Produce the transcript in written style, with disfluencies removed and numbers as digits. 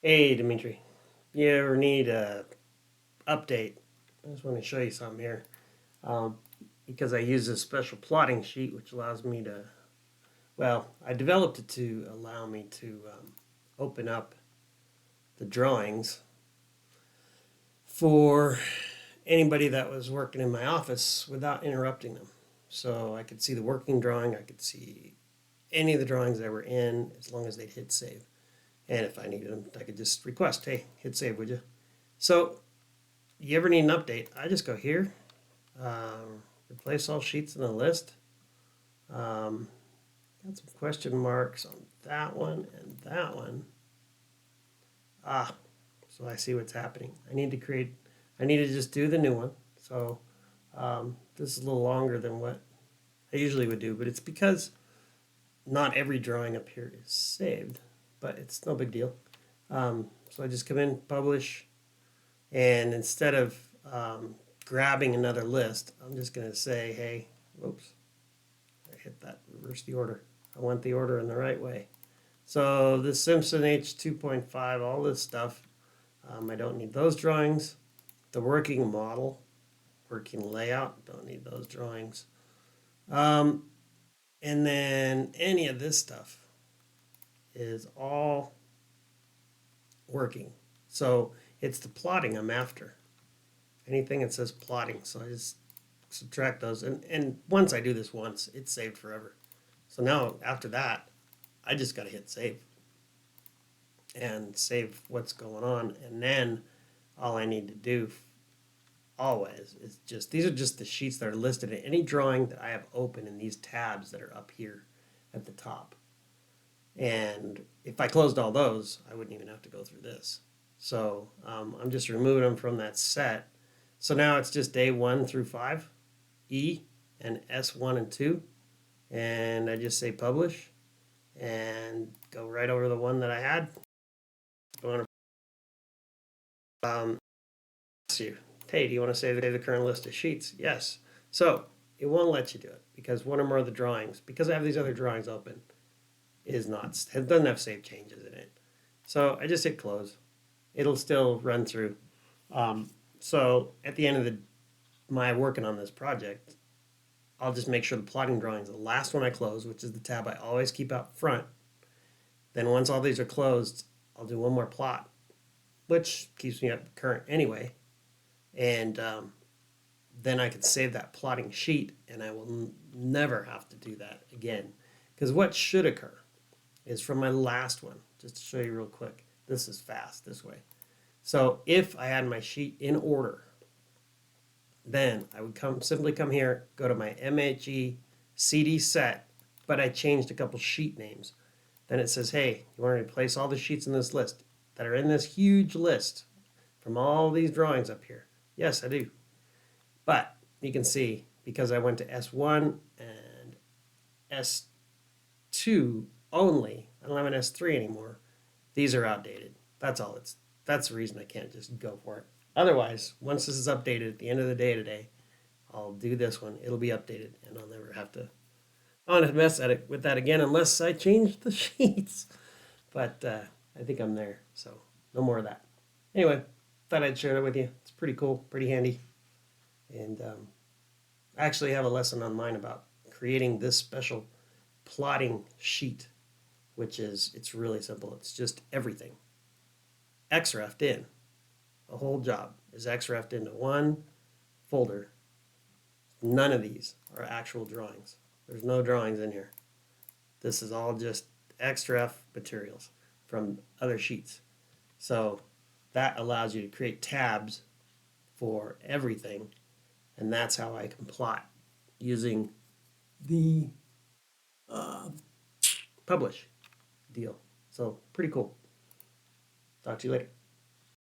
Hey, Dmitri. You ever need a update? I just want to show you something here. Um, because I use this special plotting sheet, which allows me to, well, I developed it to allow me to open up the drawings for anybody that was working in my office without interrupting them. So I could see the working drawing, I could see any of the drawings that were in as long as they'd hit save. And if I needed them, I could just request, hey, hit save, would you? So you ever need an update, I just go here, replace all sheets in the list. Um, got some question marks on that one and that one. Ah, so I see what's happening. I need to just do the new one. So this is a little longer than what I usually would do, but it's because not every drawing up here is saved, but it's no big deal. So I just come in, publish, and instead of grabbing another list, I'm just going to say, hey, whoops, I hit that, reverse the order. I want the order in the right way. So the Simpson H2.5, all this stuff, I don't need those drawings. The working model, working layout, don't need those drawings. Um, and then any of this stuff is all working. So it's the plotting I'm after. Anything that says plotting. So I just subtract those. And once I do this once, it's saved forever. So now after that, I just got to hit save and save what's going on. And then all I need to do always is just, these are just the sheets that are listed in any drawing that I have open in these tabs that are up here at the top. And if I closed all those, I wouldn't even have to go through this. So I'm just removing them from that set. So now it's just A1 through 5, E and S1 and 2. And I just say publish and go right over the one that I had. Ask you, hey, do you want to save the current list of sheets? Yes. So it won't let you do it because one or more of the drawings, because I have these other drawings open, it doesn't have save changes in it. So I just hit close. It'll still run through. So at the end of my working on this project, I'll just make sure the plotting drawing is the last one I close, which is the tab I always keep out front. Then once all these are closed, I'll do one more plot, which keeps me up current anyway. And then I can save that plotting sheet and I will never have to do that again. Because what should occur is from my last one, just to show you real quick, this is fast this way. So if I had my sheet in order, then I would simply come here, go to my MHE CD set, but I changed a couple sheet names. Then it says, hey, you want to replace all the sheets in this list that are in this huge list from all these drawings up here? Yes, I do. But you can see, because I went to S1 and S2 only, I don't have an S3 anymore, these are outdated. That's the reason I can't just go for it. Otherwise, once this is updated at the end of the day today, I'll do this one. It'll be updated, and I'll never have to mess at it with that again unless I change the sheets. But I think I'm there, so no more of that. Anyway, thought I'd share it with you. It's pretty cool, pretty handy, and I actually have a lesson on mine about creating this special plotting sheet, which is it's really simple. It's just everything XREF'd in. The whole job is XREF'd into one folder. None of these are actual drawings. There's no drawings in here. This is all just XREF materials from other sheets. So that allows you to create tabs for everything, and that's how I can plot using the publish deal. So pretty cool. Talk to you later.